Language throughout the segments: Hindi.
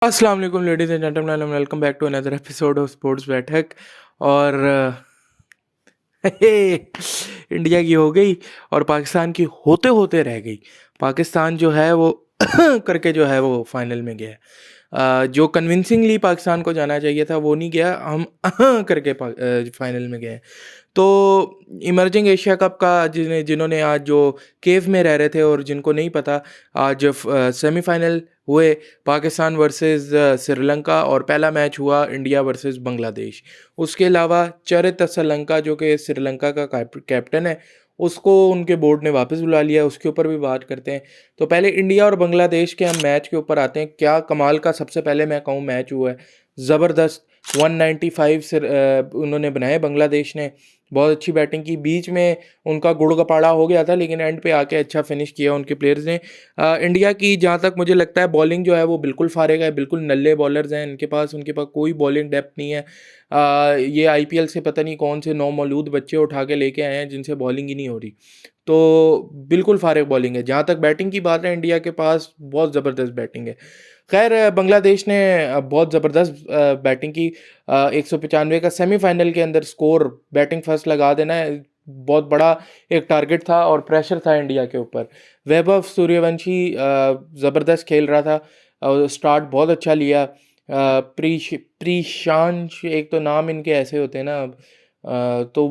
अस्सलाम वालेकुम ladies and gentleman and welcome back to another episode of sports Baithak. और इंडिया की हो गई और पाकिस्तान की होते होते रह गई। पाकिस्तान जो है वो करके जो है वो फाइनल में गया। जो कन्विंसिंगली पाकिस्तान को जाना चाहिए था वो नहीं गया, हम करके फाइनल में गए। तो इमर्जिंग एशिया कप का जिन्होंने आज जो केव में रह रहे थे और जिनको नहीं पता, आज सेमीफाइनल हुए पाकिस्तान वर्सेस श्रीलंका और पहला मैच हुआ इंडिया वर्सेस बांग्लादेश। उसके अलावा चरित श्रीलंका जो कि श्रीलंका का कैप्टन है, उसको उनके बोर्ड ने वापस बुला लिया, उसके ऊपर भी बात करते हैं। तो पहले इंडिया और बांग्लादेश के हम मैच के ऊपर आते हैं। क्या कमाल का सबसे पहले मैं कहूँ मैच हुआ है, ज़बरदस्त। 195 से उन्होंने बनाए बांग्लादेश ने, बहुत अच्छी बैटिंग की। बीच में उनका गुड़ गपाड़ा हो गया था लेकिन एंड पे आके अच्छा फिनिश किया उनके प्लेयर्स ने। इंडिया की जहाँ तक मुझे लगता है बॉलिंग जो है वो बिल्कुल फारेगा है, बिल्कुल नल्ले बॉलर्स हैं इनके पास, उनके पास कोई बॉलिंग डेप्थ नहीं है। ये आईपीएल से पता नहीं कौन से नौमौलूद बच्चे उठा के लेके आए हैं जिनसे बॉलिंग ही नहीं हो रही। तो बिल्कुल फारिग बॉलिंग है। जहाँ तक बैटिंग की बात है, इंडिया के पास बहुत ज़बरदस्त बैटिंग है। खैर, बांग्लादेश ने बहुत ज़बरदस्त बैटिंग की। 195 का सेमीफाइनल के अंदर स्कोर, बैटिंग फर्स्ट लगा देना है, बहुत बड़ा एक टारगेट था और प्रेशर था इंडिया के ऊपर। वैभव सूर्यवंशी ज़बरदस्त खेल रहा था और स्टार्ट बहुत अच्छा लिया। प्रीशांश, एक तो नाम इनके ऐसे होते हैं ना, तो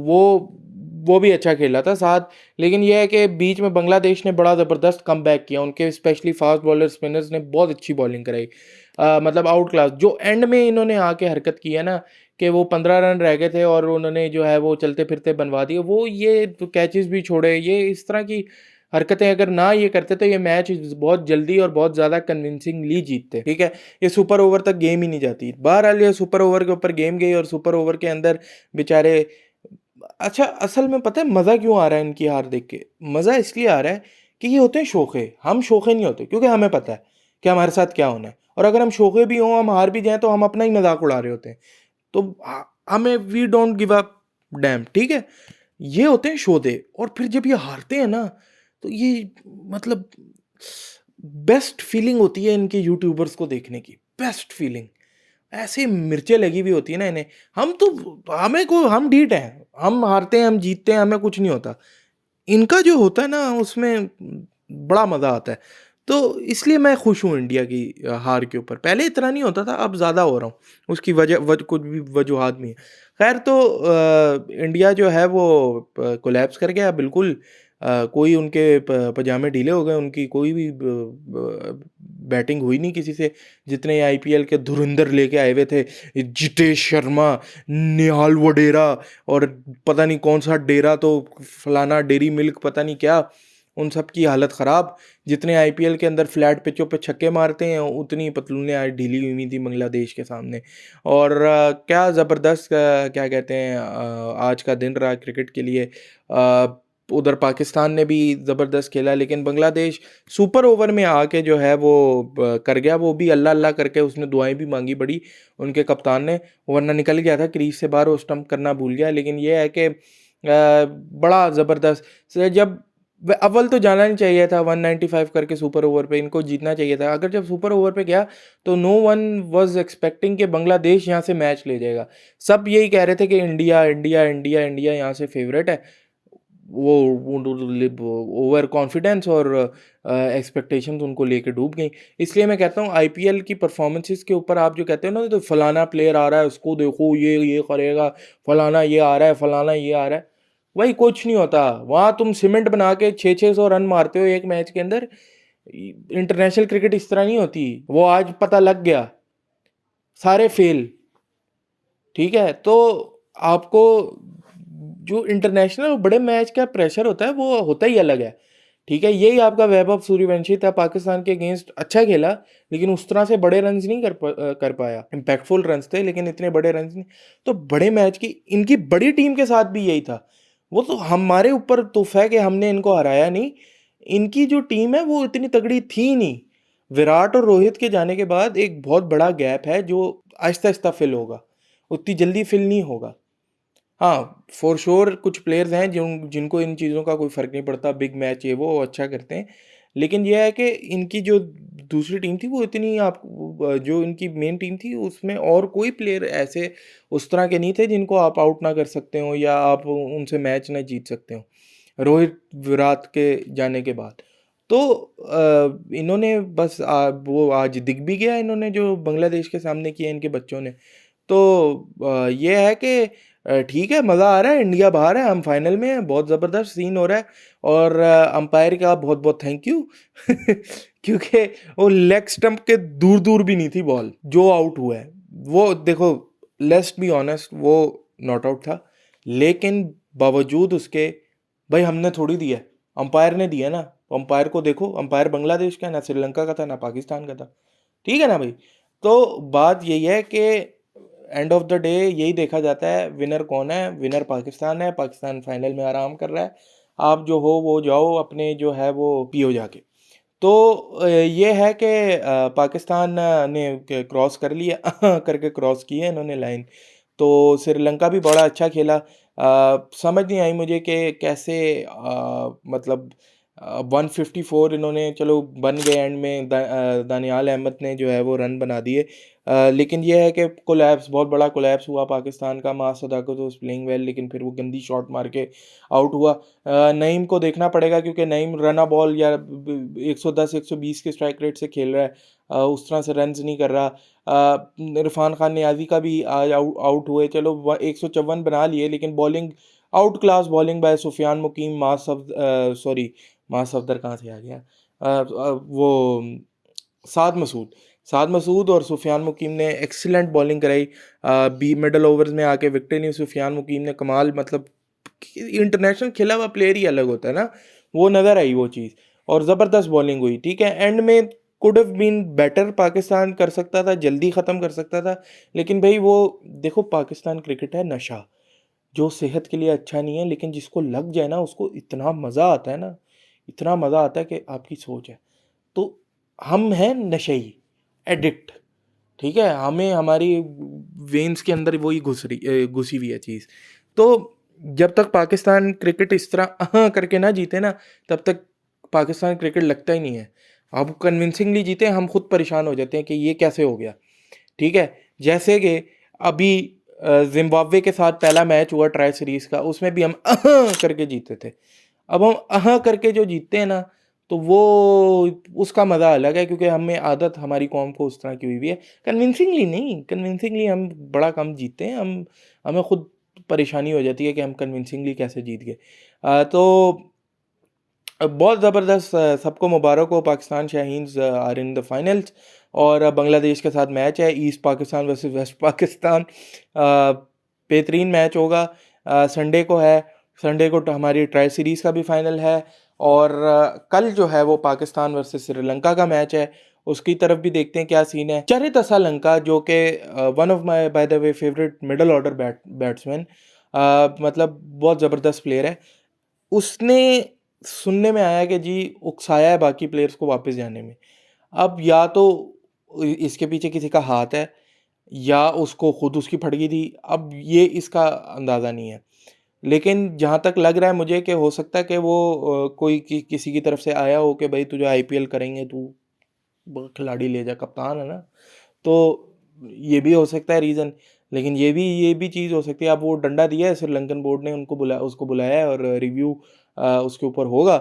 वो भी अच्छा खेला था साथ। लेकिन यह है कि बीच में बांग्लादेश ने बड़ा ज़बरदस्त कमबैक किया, उनके स्पेशली फास्ट बॉलर स्पिनर्स ने बहुत अच्छी बॉलिंग कराई। मतलब आउट क्लास। जो एंड में इन्होंने आके हरकत की है ना, कि वो 15 रन रह गए थे और उन्होंने जो है वो चलते फिरते बनवा दिए, वो ये तो कैचेस भी छोड़े, ये इस तरह की हरकतें अगर ना ये करते तो ये मैच बहुत जल्दी और बहुत ज़्यादा कन्विंसिंगली जीतते। ठीक है, ये सुपर ओवर तक गेम ही नहीं जाती। बहरहाल ये सुपर ओवर के ऊपर गेम गई और सुपर ओवर के अंदर बेचारे। अच्छा, असल में पता है मज़ा क्यों आ रहा है इनकी हार देख के? मज़ा इसलिए आ रहा है कि ये होते हैं शोखे। हम शोखे नहीं होते क्योंकि हमें पता है कि हमारे साथ क्या होना है, और अगर हम शोखे भी हों, हम हार भी जाएं, तो हम अपना ही मजाक उड़ा रहे होते हैं। तो हमें we don't give up damn. ठीक है, ये होते हैं शोधे। और फिर जब ये हारते हैं ना, तो ये मतलब बेस्ट फीलिंग होती है इनके यूट्यूबर्स को देखने की, बेस्ट फीलिंग। ऐसे मिर्चें लगी हुई होती है ना इन्हें। हम तो, हम ढीठ हैं, हम हारते हैं, हम जीतते हैं, हमें कुछ नहीं होता। इनका जो होता है ना, उसमें बड़ा मज़ा आता है। तो इसलिए मैं खुश हूँ इंडिया की हार के ऊपर। पहले इतना नहीं होता था, अब ज़्यादा हो रहा हूँ। उसकी कुछ भी वजूहात भी हैं। खैर, तो इंडिया जो है वो कोलैप्स कर गया बिल्कुल। कोई उनके पजामे ढीले हो गए, उनकी कोई भी बैटिंग हुई नहीं किसी से। जितने आईपीएल के धुरंधर लेके आए हुए थे, जितेश शर्मा, निहाल वडेरा और पता नहीं कौन सा डेरा, तो फलाना डेरी मिल्क पता नहीं क्या, उन सब की हालत ख़राब। जितने आईपीएल के अंदर फ्लैट पिचों पे छक्के मारते हैं, उतनी पतलूनें आज ढीली हुई थी बांग्लादेश के सामने। और क्या ज़बरदस्त, क्या कहते हैं, आज का दिन रहा क्रिकेट के लिए। उधर पाकिस्तान ने भी ज़बरदस्त खेला, लेकिन बांग्लादेश सुपर ओवर में आके जो है वो कर गया। वो भी अल्लाह अल्लाह करके उसने दुआएं भी मांगी बड़ी उनके कप्तान ने, वरना निकल गया था क्रीज से बाहर, वो स्टंप करना भूल गया। लेकिन ये है कि बड़ा ज़बरदस्त जब अव्वल तो जाना नहीं चाहिए था 195 करके सुपर ओवर पे, इनको जीतना चाहिए था। अगर जब सुपर ओवर पे गया तो नो वन वाज एक्सपेक्टिंग कि बांग्लादेश यहाँ से मैच ले जाएगा। सब यही कह रहे थे कि इंडिया इंडिया इंडिया इंडिया यहाँ से फेवरेट है। वो ओवर कॉन्फिडेंस और एक्सपेक्टेशंस उनको लेके डूब गई। इसलिए मैं कहता हूँ आईपीएल की परफॉर्मेंसेस के ऊपर आप जो कहते हो ना, तो फलाना प्लेयर आ रहा है उसको देखो, ये करेगा, फलाना ये आ रहा है, फलाना ये आ रहा है, वही कुछ नहीं होता। वहाँ तुम सीमेंट बना के 600 रन मारते हो एक मैच के अंदर। इंटरनेशनल क्रिकेट इस तरह नहीं होती। वो आज पता लग गया, सारे फेल। ठीक है, तो आपको जो इंटरनेशनल बड़े मैच का प्रेशर होता है वो होता ही अलग है। ठीक है, यही आपका वैभव सूर्यवंशी था, पाकिस्तान के अगेंस्ट अच्छा खेला लेकिन उस तरह से बड़े रन्स नहीं कर पाया। इम्पैक्टफुल रन्स थे लेकिन इतने बड़े रन्स नहीं। तो बड़े मैच की इनकी बड़ी टीम के साथ भी यही था। वो तो हमारे ऊपर तुफ है कि हमने इनको हराया नहीं। इनकी जो टीम है वो इतनी तगड़ी थी नहीं। विराट और रोहित के जाने के बाद एक बहुत बड़ा गैप है जो आहिस्ता आहिस्ता फिल होगा, उतनी जल्दी फिल नहीं होगा। हाँ, फॉर श्योर कुछ प्लेयर्स हैं जिनको इन चीज़ों का कोई फ़र्क नहीं पड़ता, बिग मैच ये वो अच्छा करते हैं। लेकिन ये है कि इनकी जो दूसरी टीम थी वो इतनी आप जो इनकी मेन टीम थी उसमें और कोई प्लेयर ऐसे उस तरह के नहीं थे जिनको आप आउट ना कर सकते हो या आप उनसे मैच ना जीत सकते हो रोहित विराट के जाने के बाद। तो इन्होंने बस वो आज दिख भी गया इन्होंने जो बांग्लादेश के सामने किया इनके बच्चों ने। तो ये है कि ठीक है, मज़ा आ रहा है, इंडिया बाहर है, हम फाइनल में हैं, बहुत ज़बरदस्त सीन हो रहा है। और अंपायर का बहुत बहुत थैंक यू क्योंकि वो लेग स्टंप के दूर दूर भी नहीं थी बॉल जो आउट हुआ है। वो देखो, लेट्स बी ऑनेस्ट, वो नॉट आउट था, लेकिन बावजूद उसके भाई हमने थोड़ी दिया, अंपायर ने दिया ना। अंपायर को देखो, अंपायर बांग्लादेश का, ना श्रीलंका का था, ना पाकिस्तान का था। ठीक है ना भाई। तो बात यही है कि एंड ऑफ द डे यही देखा जाता है विनर कौन है। विनर पाकिस्तान है, पाकिस्तान फाइनल में आराम कर रहा है। आप जो हो वो जाओ अपने जो है वो पियो जाके। तो ये है कि पाकिस्तान ने क्रॉस कर लिया करके क्रॉस किया इन्होंने लाइन। तो श्रीलंका भी बड़ा अच्छा खेला। समझ नहीं आई मुझे कि कैसे मतलब 154 इन्होंने चलो बन गए एंड में दानियाल अहमद ने जो है वो रन बना दिए। लेकिन ये है कि कोलैप्स, बहुत बड़ा कोलैप्स हुआ पाकिस्तान का। मास सदाकत वाज प्लेइंग वेल, लेकिन फिर वो गंदी शॉट मार के आउट हुआ। नईम को देखना पड़ेगा क्योंकि नईम रना बॉल या 110 120 के स्ट्राइक रेट से खेल रहा है, उस तरह से रन्स नहीं कर रहा। इरफान खान नियाजी का भी आज आउट हुए, चलो 154 बना लिए, लेकिन bowling out class bowling by Sufiyan Muqeem, sorry मास सफदर कहाँ से आ गया, वो साद मसूद और सुफियान मुकीम ने एक्सीलेंट बॉलिंग कराई। बी मिडल ओवर्स में आके विकेट नहीं, सुफियान मुकीम ने कमाल, मतलब इंटरनेशनल खेला हुआ प्लेयर ही अलग होता है ना, वो नज़र आई वो चीज़। और ज़बरदस्त बॉलिंग हुई। ठीक है, एंड में could have been better, Pakistan कर सकता था, जल्दी ख़त्म कर सकता था। लेकिन भाई वो देखो, पाकिस्तान क्रिकेट है नशा, जो सेहत के लिए अच्छा नहीं है, लेकिन जिसको लग जाए ना उसको इतना मज़ा आता है ना, इतना मज़ा आता है कि आपकी सोच है। तो हम हैं नशेई, एडिक्ट। ठीक है, हमें हमारी वेन्स के अंदर वही घुसी हुई है चीज़। तो जब तक पाकिस्तान क्रिकेट इस तरह करके ना जीते ना, तब तक पाकिस्तान क्रिकेट लगता ही नहीं है। अब कन्विंसिंगली जीते, हम खुद परेशान हो जाते हैं कि ये कैसे हो गया। ठीक है, जैसे कि अभी जिम्बाब्वे के साथ पहला मैच हुआ ट्राई सीरीज का, उसमें भी हम करके जीते थे। अब हम करके जो जीतते हैं ना, तो वो उसका मज़ा अलग है, क्योंकि हमें आदत, हमारी कौम को उस तरह की हुई हुई है। कन्विंसिंगली नहीं, कन्विंसिंगली हम बड़ा कम जीतते हैं। हमें खुद परेशानी हो जाती है कि हम कन्विंसिंगली कैसे जीत गए। तो बहुत ज़बरदस्त, सबको मुबारक हो, Pakistan Shaheens are in the finals. और बांग्लादेश के साथ मैच है, east Pakistan versus west Pakistan. बेहतरीन मैच होगा। संडे को है, संडे को हमारी ट्राई सीरीज़ का भी फाइनल है। और कल जो है वो पाकिस्तान वर्सेस श्रीलंका का मैच है, उसकी तरफ भी देखते हैं क्या सीन है। चरित असलंका, जो कि one of my by the way favourite middle order batsman, मतलब बहुत ज़बरदस्त प्लेयर है, उसने, सुनने में आया कि जी उकसाया है बाकी प्लेयर्स को वापस जाने में। अब या तो इसके पीछे किसी का हाथ है, या उसको खुद उसकी फट गई थी, अब ये इसका अंदाज़ा नहीं है। लेकिन जहाँ तक लग रहा है मुझे कि हो सकता है कि वो कोई किसी की तरफ से आया हो कि भाई तुझे आईपीएल करेंगे, तू खिलाड़ी ले जा, कप्तान है ना। तो ये भी हो सकता है रीज़न। लेकिन ये भी चीज़ हो सकती है। अब वो डंडा दिया है श्रीलंकन बोर्ड ने, उसको बुलाया है और रिव्यू उसके ऊपर होगा।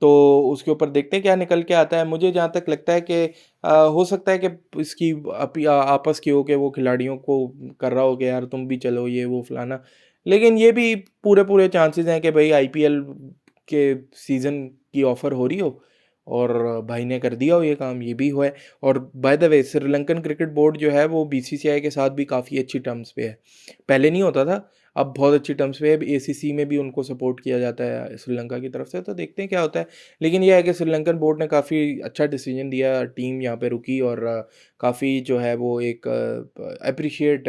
तो उसके ऊपर देखते हैं क्या निकल के आता है। मुझे जहाँ तक लगता है कि हो सकता है कि इसकी आपस की हो के वो खिलाड़ियों को कर रहा हो कि यार तुम भी चलो, ये वो फलाना। लेकिन ये भी पूरे पूरे चांसेस हैं कि भाई आईपीएल के सीज़न की ऑफ़र हो रही हो और भाई ने कर दिया हो ये काम, ये भी हुआ है। और by the way Sri Lankan cricket board जो है वो बीसीसीआई के साथ भी काफ़ी अच्छी टर्म्स पे है। पहले नहीं होता था, अब बहुत अच्छी टर्म्स पे है। एसीसी में भी उनको सपोर्ट किया जाता है श्रीलंका की तरफ से। तो देखते हैं क्या होता है। लेकिन यह है कि श्रीलंकन बोर्ड ने काफ़ी अच्छा डिसीजन दिया, टीम यहाँ पे रुकी, और काफ़ी जो है वो एक अप्रिशिएट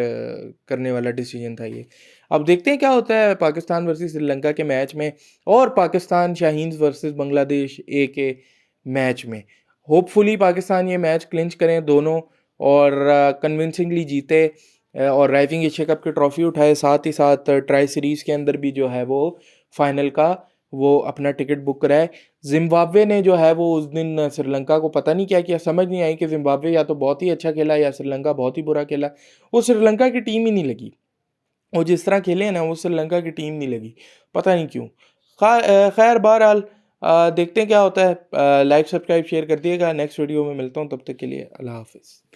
करने वाला डिसीजन था ये। अब देखते हैं क्या होता है पाकिस्तान वर्सेस श्रीलंका के मैच में, और पाकिस्तान शाहीन्स वर्सेस बांग्लादेश ए के मैच में। होपफुली पाकिस्तान ये मैच क्लिंच करें दोनों, और कन्विंसिंगली जीते, और राइजिंग एशिया कप की ट्रॉफी उठाए, साथ ही साथ ट्राई सीरीज़ के अंदर भी जो है वो फाइनल का वो अपना टिकट बुक कराए। जिम्बाब्वे ने जो है वो उस दिन श्रीलंका को पता नहीं क्या किया, समझ नहीं आई कि जिम्बाब्वे या तो बहुत ही अच्छा खेला या श्रीलंका बहुत ही बुरा खेला। वो श्रीलंका की टीम ही नहीं लगी, वो जिस तरह खेले हैं ना वो श्रीलंका की टीम नहीं लगी, पता नहीं क्यों। खैर बहरहाल देखते हैं क्या होता है। लाइक सब्सक्राइब शेयर कर दिएगा। नेक्स्ट वीडियो में मिलता हूँ, तब तक के लिए अल्लाह हाफिज़।